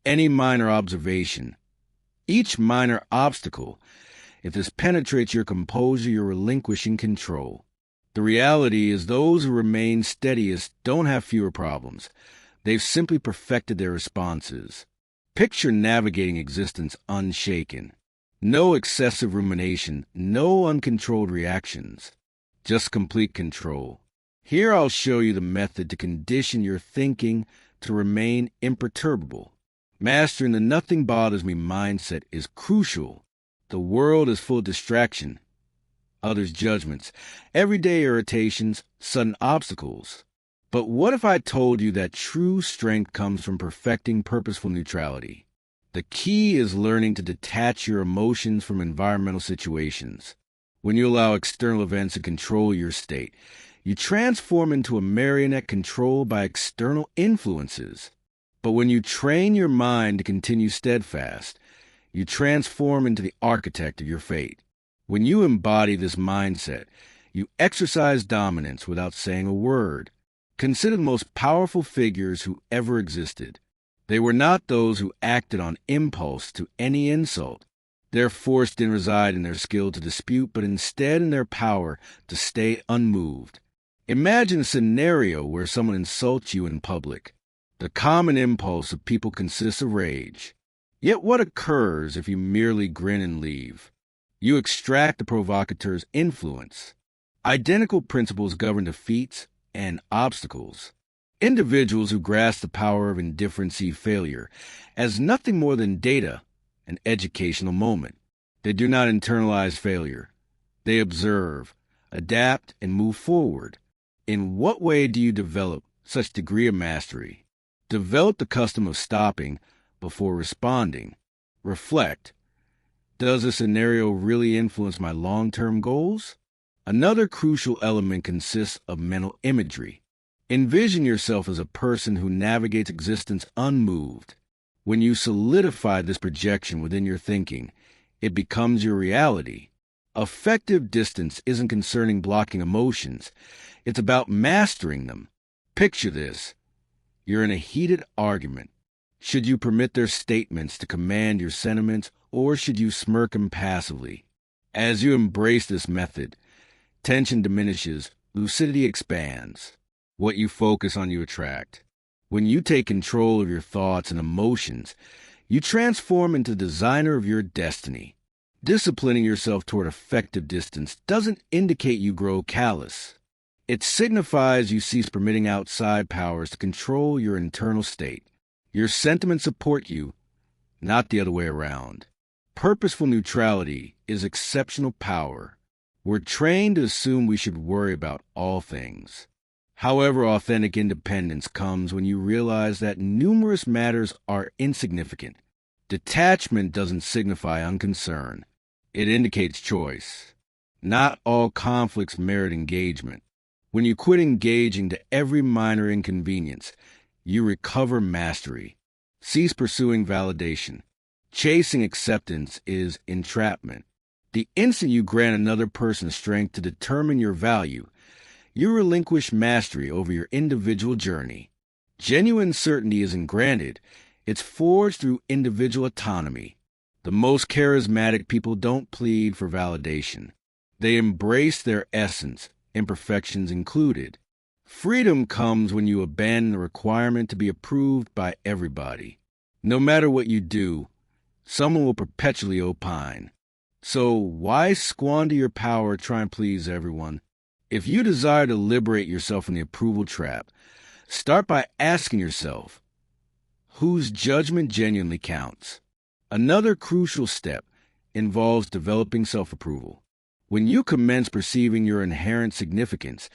any minor observation, each minor obstacle. If this penetrates your composure, you're relinquishing control. The reality is those who remain steadiest don't have fewer problems. They've simply perfected their responses. Picture navigating existence unshaken. No excessive rumination, no uncontrolled reactions. Just complete control. Here I'll show you the method to condition your thinking to remain imperturbable. Mastering the nothing bothers me mindset is crucial. The world is full of distraction, others' judgments, everyday irritations, sudden obstacles. But what if I told you that true strength comes from perfecting purposeful neutrality? The key is learning to detach your emotions from environmental situations. When you allow external events to control your state, you transform into a marionette controlled by external influences. But when you train your mind to continue steadfast, you transform into the architect of your fate. When you embody this mindset, you exercise dominance without saying a word. Consider the most powerful figures who ever existed. They were not those who acted on impulse to any insult. Their force didn't reside in their skill to dispute, but instead in their power to stay unmoved. Imagine a scenario where someone insults you in public. The common impulse of people consists of rage. Yet what occurs if you merely grin and leave? You extract the provocateur's influence. Identical principles govern defeats and obstacles. Individuals who grasp the power of indifference see failure as nothing more than data, an educational moment. They do not internalize failure. They observe, adapt, and move forward. In what way do you develop such degree of mastery? Develop the custom of stopping before responding. Reflect. Does a scenario really influence my long-term goals? Another crucial element consists of mental imagery. Envision yourself as a person who navigates existence unmoved. When you solidify this projection within your thinking, it becomes your reality. Effective distance isn't concerning blocking emotions. It's about mastering them. Picture this. You're in a heated argument. Should you permit their statements to command your sentiments, or should you smirk impassively? As you embrace this method, tension diminishes, lucidity expands. What you focus on, you attract. When you take control of your thoughts and emotions, you transform into the designer of your destiny. Disciplining yourself toward effective distance doesn't indicate you grow callous. It signifies you cease permitting outside powers to control your internal state. Your sentiments support you, not the other way around. Purposeful neutrality is exceptional power. We're trained to assume we should worry about all things. However, authentic independence comes when you realize that numerous matters are insignificant. Detachment doesn't signify unconcern. It indicates choice. Not all conflicts merit engagement. When you quit engaging to every minor inconvenience, you recover mastery. Cease pursuing validation. Chasing acceptance is entrapment. The instant you grant another person strength to determine your value, you relinquish mastery over your individual journey. Genuine certainty isn't granted. It's forged through individual autonomy. The most charismatic people don't plead for validation. They embrace their essence, imperfections included. Freedom comes when you abandon the requirement to be approved by everybody. No matter what you do, someone will perpetually opine. So why squander your power trying to please everyone? If you desire to liberate yourself from the approval trap, start by asking yourself, whose judgment genuinely counts? Another crucial step involves developing self-approval. When you commence perceiving your inherent significance,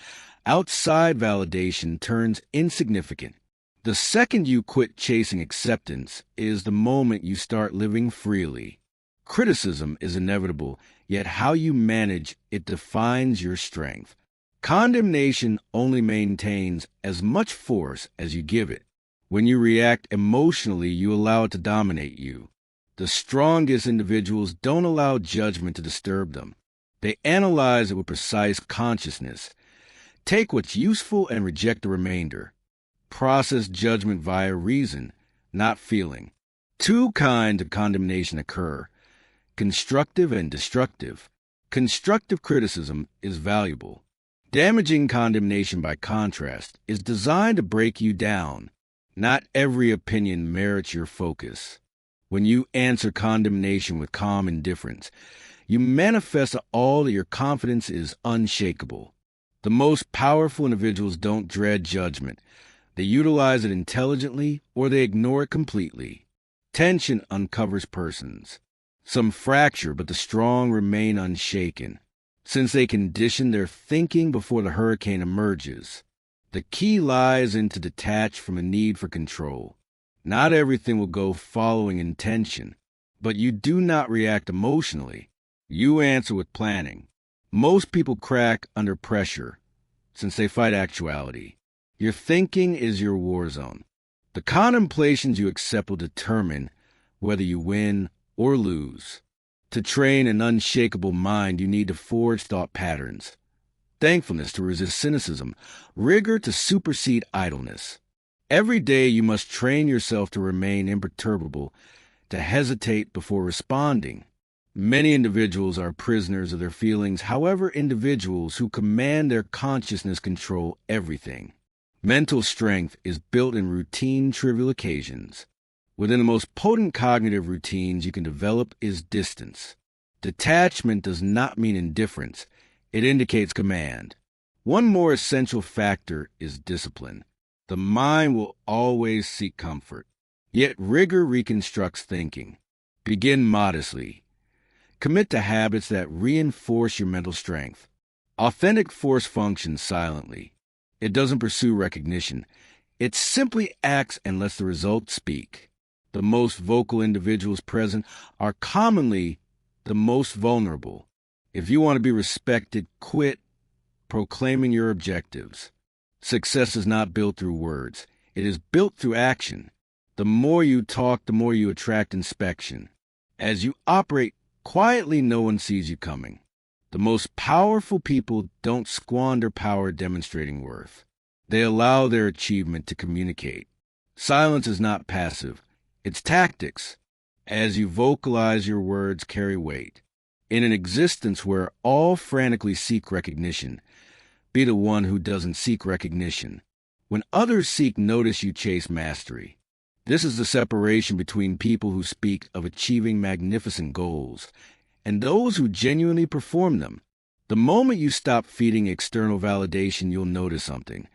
outside validation turns insignificant. The second you quit chasing acceptance is the moment you start living freely. Criticism is inevitable, yet how you manage it defines your strength. Condemnation only maintains as much force as you give it. When you react emotionally, you allow it to dominate you. The strongest individuals don't allow judgment to disturb them. They analyze it with precise consciousness. Take what's useful and reject the remainder. Process judgment via reason, not feeling. Two kinds of condemnation occur: constructive and destructive. Constructive criticism is valuable. Damaging condemnation, by contrast, is designed to break you down. Not every opinion merits your focus. When you answer condemnation with calm indifference, you manifest all that your confidence is unshakable. The most powerful individuals don't dread judgment. They utilize it intelligently, or they ignore it completely. Tension uncovers persons. Some fracture, but the strong remain unshaken, since they condition their thinking before the hurricane emerges. The key lies in to detach from a need for control. Not everything will go following intention, but you do not react emotionally. You answer with planning. Most people crack under pressure, since they fight actuality. Your thinking is your war zone. The contemplations you accept will determine whether you win or lose. To train an unshakable mind, you need to forge thought patterns. Thankfulness to resist cynicism, rigor to supersede idleness. Every day you must train yourself to remain imperturbable, to hesitate before responding. Many individuals are prisoners of their feelings. However, individuals who command their consciousness control everything. Mental strength is built in routine, trivial occasions. Within the most potent cognitive routines you can develop is distance. Detachment does not mean indifference. It indicates command. One more essential factor is discipline. The mind will always seek comfort, yet rigor reconstructs thinking. Begin modestly. Commit to habits that reinforce your mental strength. Authentic force functions silently. It doesn't pursue recognition. It simply acts and lets the results speak. The most vocal individuals present are commonly the most vulnerable. If you want to be respected, quit proclaiming your objectives. Success is not built through words. It is built through action. The more you talk, the more you attract inspection. As you operate quietly, no one sees you coming. The most powerful people don't squander power demonstrating worth. They allow their achievement to communicate. Silence is not passive. It's tactics. As you vocalize, your words carry weight. In an existence where all frantically seek recognition, be the one who doesn't seek recognition. When others seek notice, you chase mastery. This is the separation between people who speak of achieving magnificent goals and those who genuinely perform them. The moment you stop feeding external validation, you'll notice something.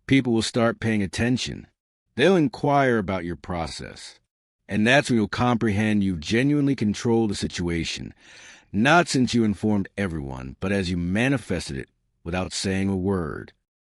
People will start paying attention. They'll inquire about your process. And that's when you'll comprehend you genuinely control the situation, not since you informed everyone, but as you manifested it without saying a word.